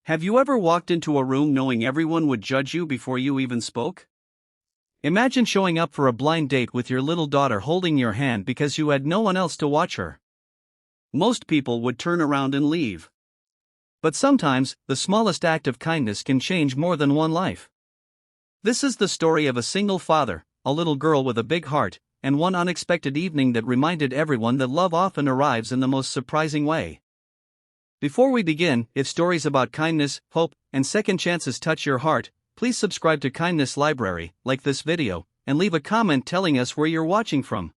Have you ever walked into a room knowing everyone would judge you before you even spoke? Imagine showing up for a blind date with your little daughter holding your hand because you had no one else to watch her. Most people would turn around and leave. But sometimes, the smallest act of kindness can change more than one life. This is the story of a single father, a little girl with a big heart, and one unexpected evening that reminded everyone that love often arrives in the most surprising way. Before we begin, if stories about kindness, hope, and second chances touch your heart, please subscribe to Kindness Library, like this video, and leave a comment telling us where you're watching from.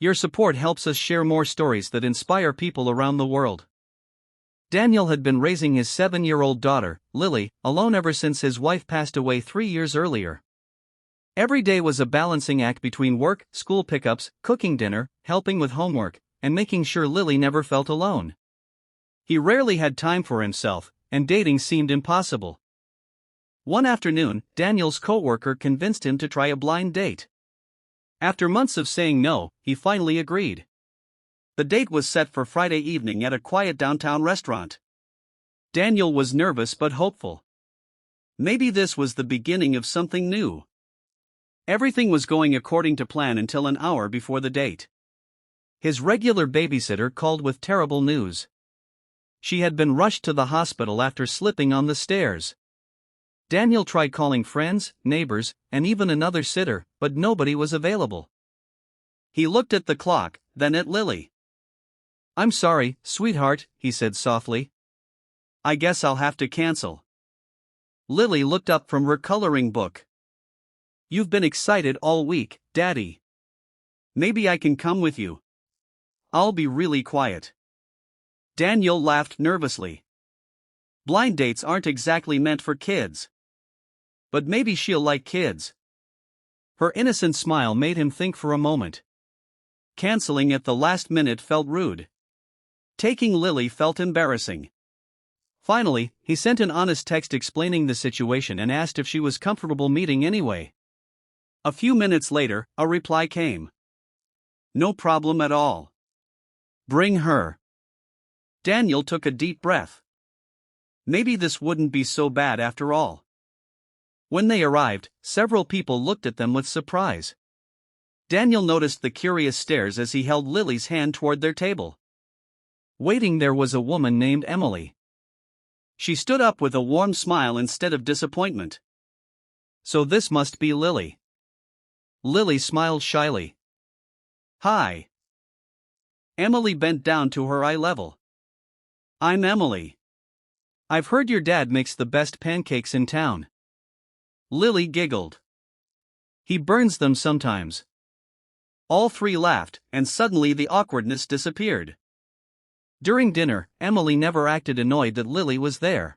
Your support helps us share more stories that inspire people around the world. Daniel had been raising his 7-year-old daughter, Lily, alone ever since his wife passed away 3 years earlier. Every day was a balancing act between work, school pickups, cooking dinner, helping with homework, and making sure Lily never felt alone. He rarely had time for himself, and dating seemed impossible. One afternoon, Daniel's coworker convinced him to try a blind date. After months of saying no, he finally agreed. The date was set for Friday evening at a quiet downtown restaurant. Daniel was nervous but hopeful. Maybe this was the beginning of something new. Everything was going according to plan until an hour before the date. His regular babysitter called with terrible news. She had been rushed to the hospital after slipping on the stairs. Daniel tried calling friends, neighbors, and even another sitter, but nobody was available. He looked at the clock, then at Lily. "I'm sorry, sweetheart," he said softly. "I guess I'll have to cancel." Lily looked up from her coloring book. "You've been excited all week, Daddy. Maybe I can come with you. I'll be really quiet." Daniel laughed nervously. Blind dates aren't exactly meant for kids. But maybe she'll like kids. Her innocent smile made him think for a moment. Canceling at the last minute felt rude. Taking Lily felt embarrassing. Finally, he sent an honest text explaining the situation and asked if she was comfortable meeting anyway. A few minutes later, a reply came. "No problem at all. Bring her." Daniel took a deep breath. Maybe this wouldn't be so bad after all. When they arrived, several people looked at them with surprise. Daniel noticed the curious stares as he held Lily's hand toward their table. Waiting there was a woman named Emily. She stood up with a warm smile instead of disappointment. So this must be Lily. Lily smiled shyly. "Hi." Emily bent down to her eye level. "I'm Emily. I've heard your dad makes the best pancakes in town." Lily giggled. "He burns them sometimes." All three laughed, and suddenly the awkwardness disappeared. During dinner, Emily never acted annoyed that Lily was there.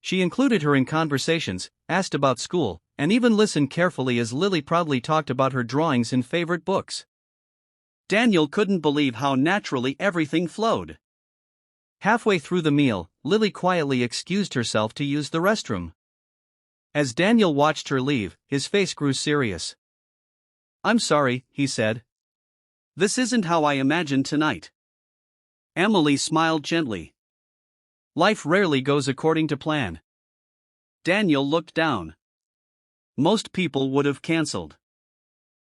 She included her in conversations, asked about school, and even listened carefully as Lily proudly talked about her drawings and favorite books. Daniel couldn't believe how naturally everything flowed. Halfway through the meal, Lily quietly excused herself to use the restroom. As Daniel watched her leave, his face grew serious. "I'm sorry," he said. "This isn't how I imagined tonight." Emily smiled gently. Life rarely goes according to plan. Daniel looked down. Most people would have canceled.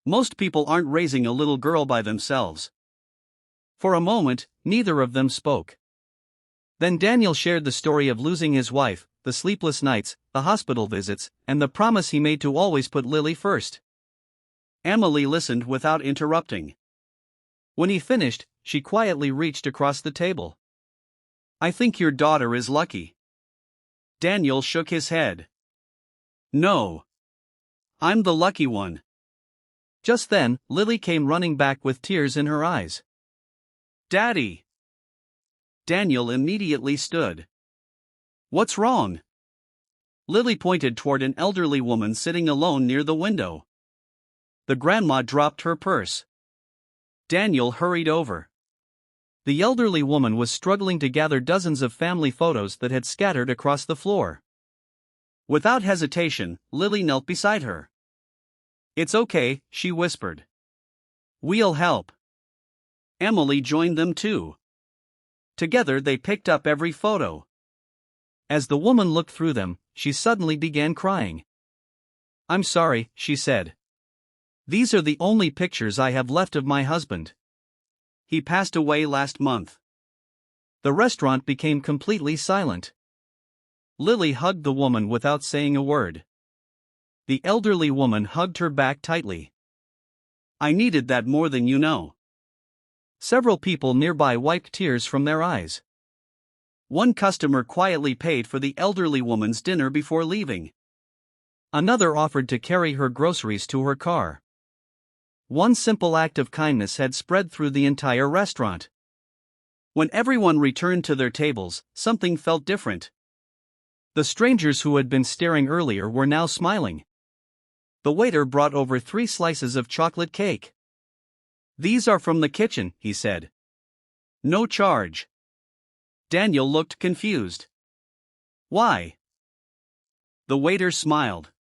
Most people aren't raising a little girl by themselves. For a moment, neither of them spoke. Then Daniel shared the story of losing his wife, the sleepless nights, the hospital visits, and the promise he made to always put Lily first. Emily listened without interrupting. When he finished, she quietly reached across the table. "I think your daughter is lucky." Daniel shook his head. "No. I'm the lucky one." Just then, Lily came running back with tears in her eyes. "Daddy!" Daniel immediately stood. "What's wrong?" Lily pointed toward an elderly woman sitting alone near the window. The grandma dropped her purse. Daniel hurried over. The elderly woman was struggling to gather dozens of family photos that had scattered across the floor. Without hesitation, Lily knelt beside her. "It's okay," she whispered. "We'll help." Emily joined them too. Together they picked up every photo. As the woman looked through them, she suddenly began crying. "I'm sorry," she said. "These are the only pictures I have left of my husband. He passed away last month." The restaurant became completely silent. Lily hugged the woman without saying a word. The elderly woman hugged her back tightly. "I needed that more than you know." Several people nearby wiped tears from their eyes. One customer quietly paid for the elderly woman's dinner before leaving. Another offered to carry her groceries to her car. One simple act of kindness had spread through the entire restaurant. When everyone returned to their tables, something felt different. The strangers who had been staring earlier were now smiling. The waiter brought over 3 slices of chocolate cake. "These are from the kitchen," he said. "No charge." Daniel looked confused. "Why?" The waiter smiled.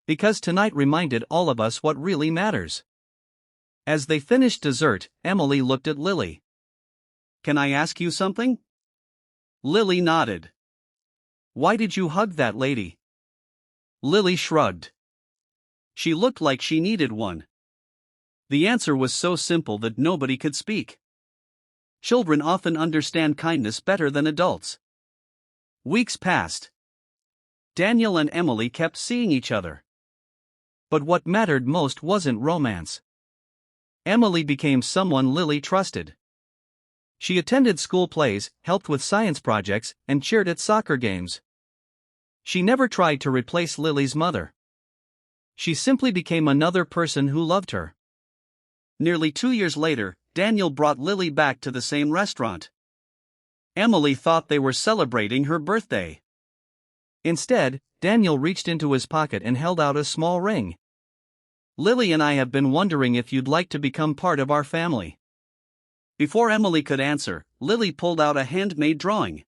"Because tonight reminded all of us what really matters." As they finished dessert, Emily looked at Lily. "Can I ask you something?" Lily nodded. "Why did you hug that lady?" Lily shrugged. "She looked like she needed one." The answer was so simple that nobody could speak. Children often understand kindness better than adults. Weeks passed. Daniel and Emily kept seeing each other. But what mattered most wasn't romance. Emily became someone Lily trusted. She attended school plays, helped with science projects, and cheered at soccer games. She never tried to replace Lily's mother. She simply became another person who loved her. Nearly 2 years later, Daniel brought Lily back to the same restaurant. Emily thought they were celebrating her birthday. Instead, Daniel reached into his pocket and held out a small ring. "Lily and I have been wondering if you'd like to become part of our family." Before Emily could answer, Lily pulled out a handmade drawing.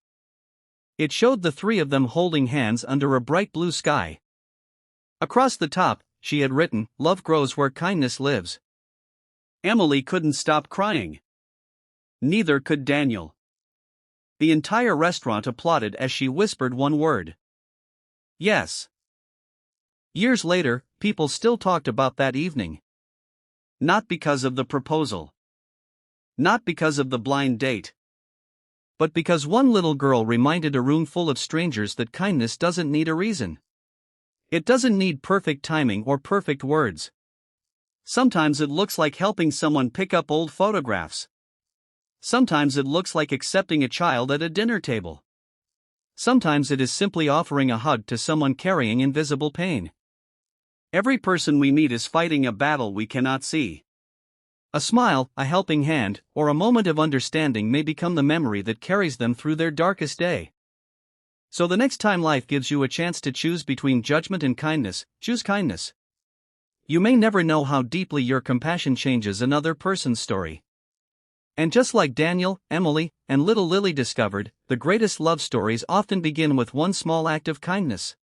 It showed the 3 of them holding hands under a bright blue sky. Across the top, she had written, "Love grows where kindness lives." Emily couldn't stop crying. Neither could Daniel. The entire restaurant applauded as she whispered one word. "Yes." Years later, people still talked about that evening. Not because of the proposal. Not because of the blind date. But because one little girl reminded a room full of strangers that kindness doesn't need a reason. It doesn't need perfect timing or perfect words. Sometimes it looks like helping someone pick up old photographs. Sometimes it looks like accepting a child at a dinner table. Sometimes it is simply offering a hug to someone carrying invisible pain. Every person we meet is fighting a battle we cannot see. A smile, a helping hand, or a moment of understanding may become the memory that carries them through their darkest day. So the next time life gives you a chance to choose between judgment and kindness, choose kindness. You may never know how deeply your compassion changes another person's story. And just like Daniel, Emily, and little Lily discovered, the greatest love stories often begin with one small act of kindness.